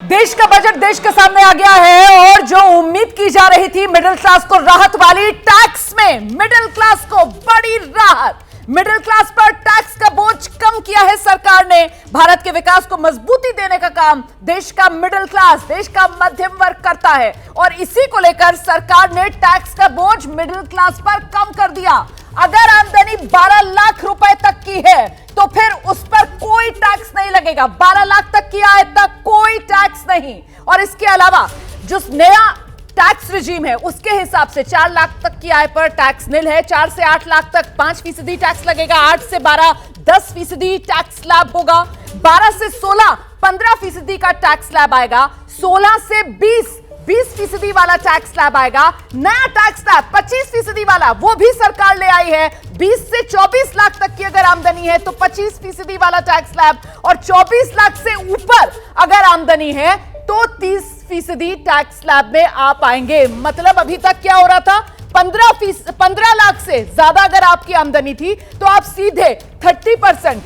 देश का बजट देश के सामने आ गया है और जो उम्मीद की जा रही थी मिडिल क्लास को राहत वाली, टैक्स में मिडिल क्लास को बड़ी राहत। मिडिल क्लास पर टैक्स का बोझ कम किया है सरकार ने। भारत के विकास को मजबूती देने का काम देश का मिडिल क्लास, देश का मध्यम वर्ग करता है और इसी को लेकर सरकार ने टैक्स का बोझ मिडिल क्लास पर कम कर दिया। अगर आमदनी 12 लाख रुपए तक की है तो फिर उस पर कोई टैक्स नहीं लगेगा। 12 लाख तक की आय तक कोई टैक्स नहीं। और इसके अलावा जो नया टैक्स रिजीम है उसके हिसाब से 4 लाख तक की आय पर टैक्स निल है। 4 से 8 लाख तक 5% टैक्स लगेगा। 8 से 12 10% टैक्स स्लैब होगा। 12 से 16 15% का टैक्स स्लैब आएगा। 16 से 20% वाला टैक्स स्लैब आएगा। नया टैक्स स्लैब 25% वाला वो भी सरकार ले आई है। 20 से 24 लाख तक की अगर आमदनी है तो 25% वाला टैक्स स्लैब, और 24 लाख से ऊपर अगर आमदनी है तो 30% टैक्स स्लैब में आप आएंगे। मतलब अभी तक क्या हो रहा था, 15 लाख से ज्यादा अगर आपकी आमदनी थी तो आप सीधे 30%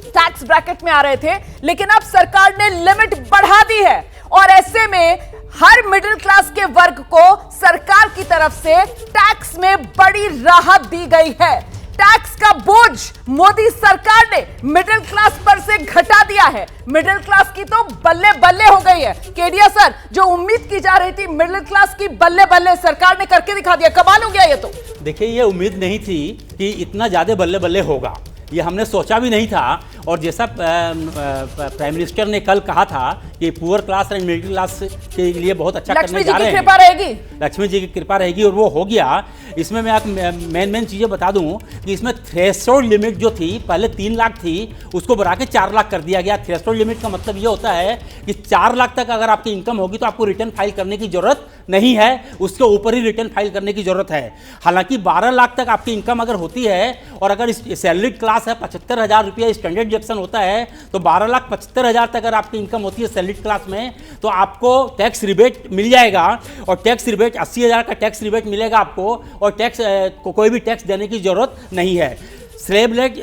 टैक्स ब्रैकेट में आ रहे थे, लेकिन अब सरकार ने लिमिट बढ़ा दी है और ऐसे में हर मिडिल क्लास के वर्ग को सरकार की तरफ से टैक्स में बड़ी राहत दी गई है। टैक्स का बोझ मोदी सरकार ने मिडिल क्लास पर से घटा दिया है। मिडिल क्लास की तो बल्ले बल्ले हो गई है। केडिया सर, जो उम्मीद की जा रही थी मिडिल क्लास की, बल्ले बल्ले सरकार ने करके दिखा दिया। कमाल हो गया ये तो। देखिए, ये उम्मीद नहीं थी कि इतना ज्यादा बल्ले बल्ले होगा, ये हमने सोचा भी नहीं था। और जैसा प्राइम मिनिस्टर ने कल कहा था कि poor class and middle class के लिए बहुत अच्छा करने जा रहे हैं, कृपा रहेगी, लक्ष्मी जी की कृपा रहेगी, और वो हो गया। इसमें मैं आप मेन चीज़ें बता दूं कि इसमें थ्रेशोल्ड लिमिट जो थी पहले 3 लाख थी उसको बढ़ा के 4 लाख कर दिया गया। थ्रेशोल्ड लिमिट का मतलब ये होता है कि 4 लाख तक अगर आपकी इनकम होगी तो आपको रिटर्न फाइल करने की जरूरत नहीं है, उसके ऊपर ही रिटर्न फाइल करने की जरूरत है। हालांकि 12 लाख तक आपकी इनकम अगर होती है और अगर सैलरीड क्लास है 75,000 रुपया स्टैंडर्ड डिडक्शन होता है, तो 12,75,000 तक अगर आपकी इनकम होती है सैलरीड क्लास में तो आपको टैक्स रिबेट मिल जाएगा। और टैक्स रिबेट 80,000 का टैक्स रिबेट मिलेगा आपको, और टैक्स कोई भी टैक्स देने की जरूरत नहीं है। स्लैब रेट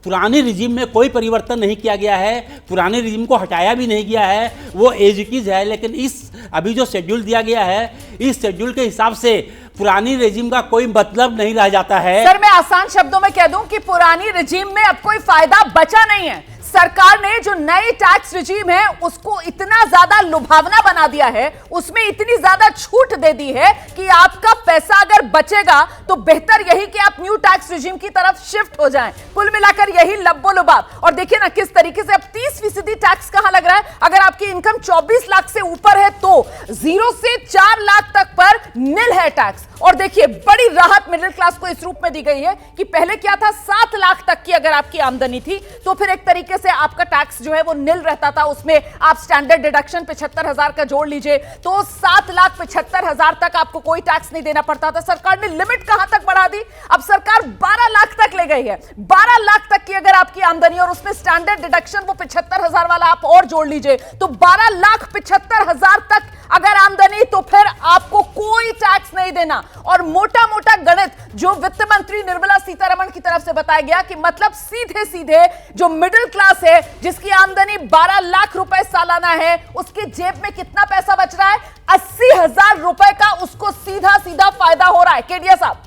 पुराने रिजीम में कोई परिवर्तन नहीं किया गया है, पुराने रिजीम को हटाया भी नहीं गया है, वो एज इट इज है। लेकिन इस अभी जो शेड्यूल दिया गया है, इस शेड्यूल के हिसाब से पुरानी रिजीम का कोई मतलब नहीं रह जाता है। सर, मैं आसान शब्दों में कह दूं कि पुरानी रिजीम में अब कोई फायदा बचा नहीं है। सरकार ने जो नई टैक्स रिजीम है उसको इतना ज्यादा लुभावना बना दिया है, उसमें इतनी ज्यादा छूट दे दी है कि आपका पैसा अगर बचेगा तो बेहतर यही कि आप न्यू टैक्स रिजीम की तरफ शिफ्ट हो जाएं। कुल मिलाकर यही लब्बो लुभाव। और देखिए ना किस तरीके से अब 30% टैक्स कहां लग रहा है। अगर आपकी इनकम 24 लाख से ऊपर है तो 0 से 4 लाख तक पर निल है टैक्स। और देखिए बड़ी राहत मिडिल क्लास को इस रूप में दी गई है कि पहले क्या था, 7 लाख तक की अगर आपकी आमदनी थी तो फिर एक तरीके से आपका टैक्स जो है वो निल रहता था। उसमें आप स्टैंडर्ड डिडक्शन 75,000 का जोड़ लीजिए तो 7,75,000 तक आपको कोई टैक्स नहीं देना पड़ता था। सरकार ने लिमिट कहां तक बढ़ा दी, अब सरकार 12 लाख तक ले गई है। 12 लाख तक की अगर आपकी आमदनी और उसमें स्टैंडर्ड डिडक्शन वो 75,000 वाला आप और जोड़ लीजिए तो 12,75,000 तक अगर आमदनी तो फिर आपको कोई टैक्स नहीं देना। और मोटा मोटा गणित जो वित्त मंत्री निर्मला सीतारमण की तरफ से बताया गया कि मतलब सीधे सीधे जो मिडिल क्लास है जिसकी आमदनी 12 लाख रुपए सालाना है, उसकी जेब में कितना पैसा बच रहा है, 80,000 रुपए का उसको सीधा सीधा फायदा हो रहा है। केडिया साहब,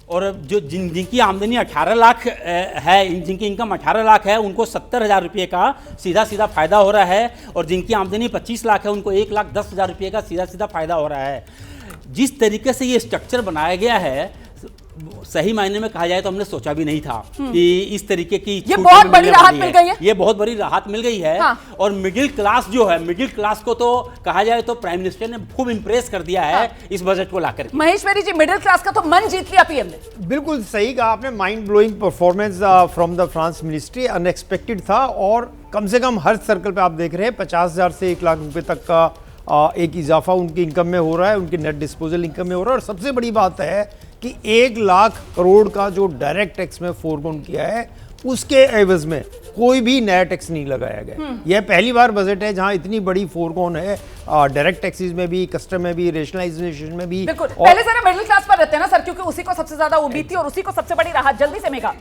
और जो जिनकी आमदनी 18 लाख है, जिनकी इनकम 18 लाख है, उनको 70,000 रुपये का सीधा सीधा फायदा हो रहा है। और जिनकी आमदनी 25 लाख है उनको 1,10,000 रुपये का सीधा सीधा फायदा हो रहा है। जिस तरीके से ये स्ट्रक्चर बनाया गया है, सही मायने में कहा जाए तो हमने सोचा भी नहीं था कि इस तरीके की ये बहुत बड़ी राहत मिल गई है। ये बहुत बड़ी राहत मिल गई है। हाँ। और मिडिल क्लास जो है, मिडिल क्लास को तो कहा जाए तो प्राइम मिनिस्टर ने खूब इंप्रेस कर दिया है। हाँ। इस बजट को लाकर। महेश्वरी जी, मिडिल क्लास का तो मन जीत लिया पीएम ने। बिल्कुल सही कहा आपने, mind blowing performance from the France ministry, unexpected था। और कम से कम हर सर्कल पे आप देख रहे हैं 50,000 से 1 लाख रुपए तक का एक इजाफा उनकी इनकम में हो रहा है, उनकी नेट डिस्पोजल इनकम में हो रहा है। और सबसे बड़ी बात है कि 1 लाख करोड़ का जो डायरेक्ट टैक्स में फोरगोन किया है उसके एवज में कोई भी नया टैक्स नहीं लगाया गया। यह पहली बार बजट है जहां इतनी बड़ी फोरकॉन है, डायरेक्ट टैक्सेस में भी, कस्टम में भी, रेशनलाइजेशन में भी। बिल्कुल, पहले जरा मिडिल क्लास पर रहते हैं ना सर, क्योंकि उसी को सबसे ज्यादा उम्मीद थी और उसी को सबसे बड़ी राहत। जल्दी से मेघा।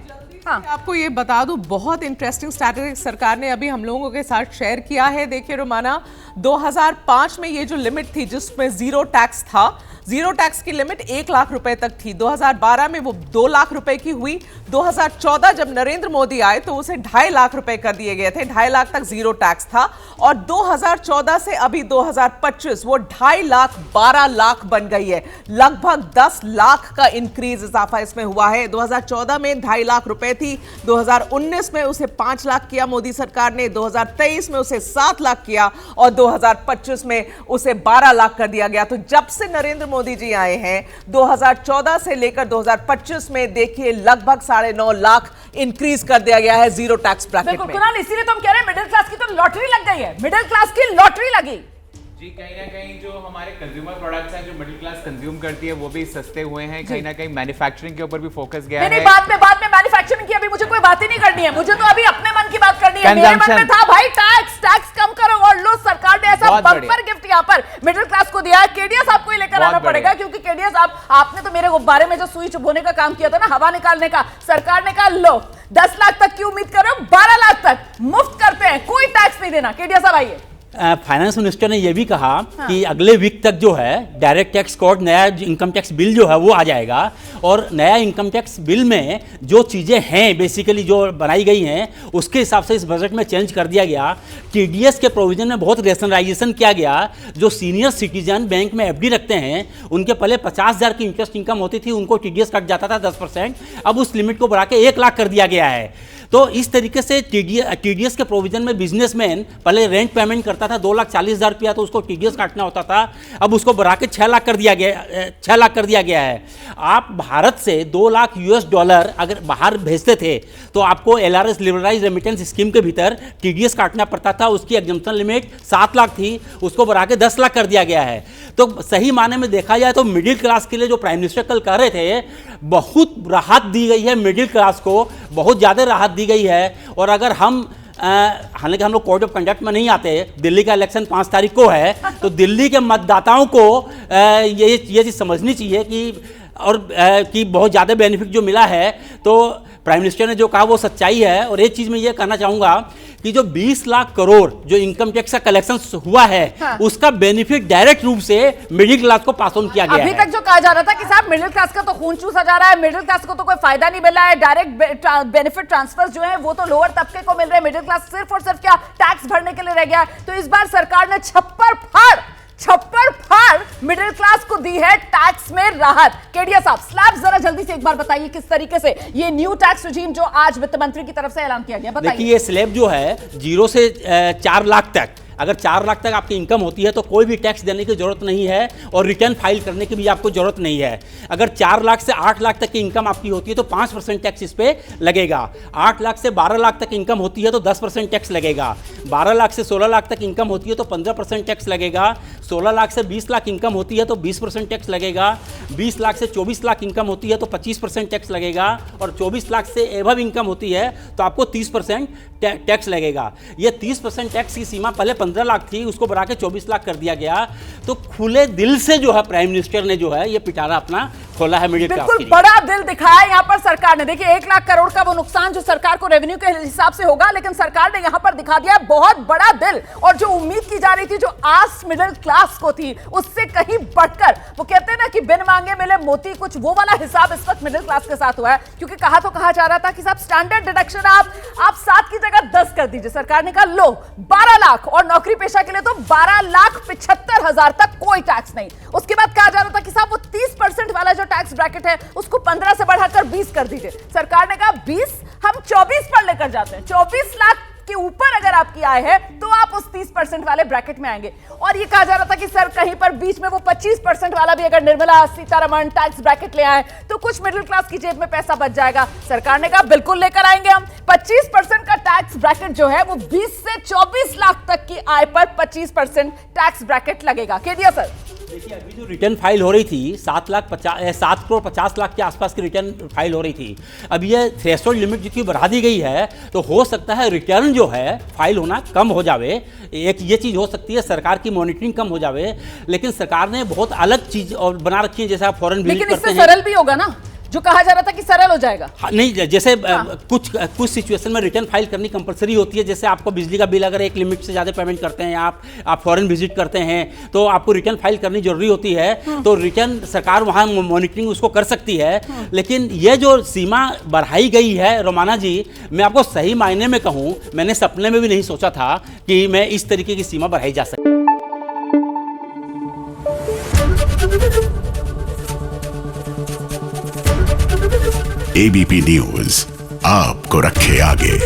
हाँ, आपको ये बता दूं, बहुत इंटरेस्टिंग स्ट्रैटेजी सरकार ने अभी हम लोगों के साथ शेयर किया है। देखिए रोमाना, 2005 में ये जो लिमिट थी जिसमें जीरो टैक्स था, जीरो टैक्स की लिमिट 1 लाख रुपए तक थी। 2012 में वो 2 लाख रुपए की हुई। 2014 जब नरेंद्र मोदी आए तो उसे 2.5 लाख रुपए कर दिए गए थे। 2.5 लाख तक जीरो टैक्स था और 2014 से अभी 2025 वो 2.5 लाख 12 लाख बन गई है। लगभग 10 लाख का इंक्रीज, इजाफा इसमें हुआ है। 2014 में 2.5 लाख रुपए थी, 2019 में उसे 5 लाख किया मोदी सरकार ने, 2023 में उसे 7 लाख किया और 2025 में उसे 12 लाख कर दिया गया। तो जब से नरेंद्र मोदी जी आए हैं 2014 से लेकर 2025 में देखिए लगभग 9.5 लाख इंक्रीज कर दिया गया है जीरो टैक्स ब्रैकेट बिल्कुल में। कुणाल, इसीलिए तो हम कह रहे हैं मिडिल क्लास की तो लॉटरी लग गई है, मिडिल क्लास की लॉटरी लगी जी। कहीं ना कहीं जो हमारे कंज्यूमर प्रोडक्ट्स हैं जो मिडिल क्लास कंज्यूम करती है वो भी सस्ते हुए हैं। कहीं ना कहीं मैन्युफैक्चरिंग के ऊपर भी फोकस गया है। बाद में मैन्युफैक्चरिंग की अभी मुझे कोई बात ही नहीं करनी है, मुझे तो अभी अपने मन की बात करनी है। मेरे मन में था भाई टैक्स कम करो और लो, सरकार ने ऐसा बम्पर गिफ्ट यहाँ पर मिडिल क्लास को दिया है। केडिया साहब को ही लेकर आना पड़ेगा, क्योंकि केडिया साहब आपने तो मेरे गुब्बारे में जो सुई चुभोने का काम किया था ना, हवा निकालने का, सरकार ने कहा लो 10 लाख तक की उम्मीद करो, 12 लाख तक मुफ्त करते हैं, कोई टैक्स नहीं देना। केडिया साहब आइए। फाइनेंस मिनिस्टर ने यह भी कहा कि अगले वीक तक जो है डायरेक्ट टैक्स कोड, नया इनकम टैक्स बिल जो है वो आ जाएगा और नया इनकम टैक्स बिल में जो चीज़ें हैं बेसिकली जो बनाई गई हैं उसके हिसाब से इस बजट में चेंज कर दिया गया। टीडीएस के प्रोविजन में बहुत रेशनलाइजेशन किया गया। जो सीनियर सिटीजन बैंक में एफडी रखते हैं उनके पहले 50,000 की इंटरेस्ट इनकम होती थी, उनको टीडीएस कट जाता था 10%, अब उस लिमिट को बढ़ा के 1 लाख कर दिया गया है। तो इस तरीके से टीडीएस के प्रोविजन में बिजनेसमैन पहले रेंट पेमेंट करता था 2,40,000 रुपया, तो उसको टीडीएस काटना होता था, अब उसको बढ़ा के 6 लाख कर दिया गया है। आप भारत से 2 लाख US डॉलर अगर बाहर भेजते थे तो आपको LRS लिबरलाइज रेमिटेंस स्कीम के भीतर टीडीएस काटना पड़ता था। उसकी एग्जम्पशन लिमिट 7 लाख थी, उसको बढ़ा के 10 लाख कर दिया गया है। तो सही माने में देखा जाए तो मिडिल क्लास के लिए जो प्राइम मिनिस्टर कल कह रहे थे, बहुत राहत दी गई है मिडिल क्लास को, बहुत ज़्यादा राहत दी गई है। और अगर हम हालांकि हम लोग कोड ऑफ कंडक्ट में नहीं आते, दिल्ली का इलेक्शन 5 तारीख को है, तो दिल्ली के मतदाताओं को ये चीज़ समझनी चाहिए कि बहुत ज़्यादा बेनिफिट जो मिला है, तो प्राइम मिनिस्टर ने जो कहा वो सच्चाई है। और एक चीज़ मैं ये कहना चाहूँगा कि जो 20 लाख करोड़ जो इनकम टैक्स का कलेक्शन हुआ है, उसका बेनिफिट डायरेक्ट रूप से मिडिल क्लास को पास ऑन किया गया है। अभी तक जो कहा जा रहा था कि साहब मिडिल क्लास का तो खून चूसा जा रहा है, मिडिल क्लास को तो कोई फायदा नहीं मिल रहा है, डायरेक्ट बेनिफिट ट्रांसफर जो है वो तो लोअर तबके को मिल रहे हैं, मिडिल क्लास सिर्फ और सिर्फ क्या टैक्स भरने के लिए रह गया। तो इस बार सरकार ने छप्पर फाड़ मिडिल क्लास को दी है टैक्स में राहत। केडिया साहब, स्लैब जरा जल्दी से एक बार बताइए किस तरीके से ये न्यू टैक्स रिजीम जो आज वित्त मंत्री की तरफ से ऐलान किया गया, बताइए। देखिए, ये स्लैब जो है 0 से 4 लाख तक, अगर 4 लाख तक आपकी इनकम होती है तो कोई भी टैक्स देने की जरूरत नहीं है और रिटर्न फाइल करने की भी आपको जरूरत नहीं है। अगर 4 लाख से 8 लाख तक की इनकम आपकी होती है तो 5% टैक्स इस पे लगेगा। 8 लाख से 12 लाख तक इनकम होती है तो 10% टैक्स लगेगा। 12 लाख से 16 लाख तक इनकम होती है तो 15% टैक्स लगेगा। 16 लाख से 20 लाख इनकम होती है तो 20% टैक्स लगेगा। 20 लाख से 24 लाख इनकम होती है तो 25% टैक्स लगेगा। और 24 लाख से एबव इनकम होती है तो आपको 30% टैक्स लगेगा। ये 30% टैक्स की सीमा पहले 15 लाख थी, उसको बढ़ा के 24 लाख कर दिया गया। तो खुले दिल से जो है प्राइम मिनिस्टर ने जो है ये पिटारा अपना खोला है मिडिल क्लास के लिए। बड़ा दिल दिखाया यहाँ पर सरकार ने। देखिए 1 लाख करोड़ का वो नुकसान जो सरकार को रेवेन्यू के हिसाब से होगा, लेकिन सरकार ने यहाँ पर दिखा दिया बहुत बड़ा दिल। और जो उम्मीद की जा रही थी, जो आस मिडिल क्लास को थी, उससे कहीं बढ़कर, वो कहते हैं ना कि बिन मांगे मिले मोती, कुछ वो वाला हिसाब इस वक्त मिडिल क्लास के साथ हुआ है। क्योंकि कहा जा रहा था कि साहब स्टैंडर्ड डिडक्शन आप 7 की जगह 10 कर दीजिए। सरकार ने कहा लो 12 लाख और नौकरी पेशा के लिए तो 12,75,000 तक कोई टैक्स नहीं। उसके बाद कहा जा रहा था कि साहब वो 30% वाला जो टैक्स ब्रैकेट है उसको 15 से बढ़ाकर 20 कर दीजिए। सरकार ने कहा 20 हम 24 पर लेकर जाते हैं। 24 लाख के ऊपर अगर आपकी आय है तो आप उस 30% वाले ब्रैकेट में आएंगे। और ये कहा जा रहा था कि सर कहीं पर बीच में वो 25% वाला भी अगर निर्मला सीतारमण टैक्स ब्रैकेट ले आए तो कुछ मिडिल क्लास की जेब में पैसा बच जाएगा। सरकार ने कहा बिल्कुल लेकर आएंगे हम। 25% का टैक्स ब्रैकेट जो है वो 20 से 24 लाख तक की आय पर 25% टैक्स ब्रैकेट लगेगा। केडिया सर, देखिए अभी जो रिटर्न फाइल हो रही थी 7 करोड़ 50 लाख के आसपास की रिटर्न फाइल हो रही थी। अब ये थ्रेशोल्ड लिमिट जितनी बढ़ा दी गई है तो हो सकता है रिटर्न जो है फाइल होना कम हो जावे। एक ये चीज़ हो सकती है, सरकार की मॉनिटरिंग कम हो जावे। लेकिन सरकार ने बहुत अलग चीज़ और बना रखी है, जैसे आप फॉरेन विजिट लेकिन करते इससे हैं। सरल भी होगा ना, जो कहा जा रहा था कि सरल हो जाएगा। हाँ, नहीं, जैसे कुछ सिचुएशन में रिटर्न फाइल करनी कंपलसरी होती है। जैसे आपको बिजली का बिल अगर एक लिमिट से ज़्यादा पेमेंट करते हैं, आप फॉरेन विजिट करते हैं तो आपको रिटर्न फाइल करनी जरूरी होती है। तो रिटर्न सरकार वहाँ मॉनिटरिंग उसको कर सकती है। लेकिन ये जो सीमा बढ़ाई गई है रोमाना जी, मैं आपको सही मायने में कहूँ, मैंने सपने में भी नहीं सोचा था कि मैं इस तरीके की सीमा बढ़ाई जा सके। एबीपी न्यूज आपको रखे आगे।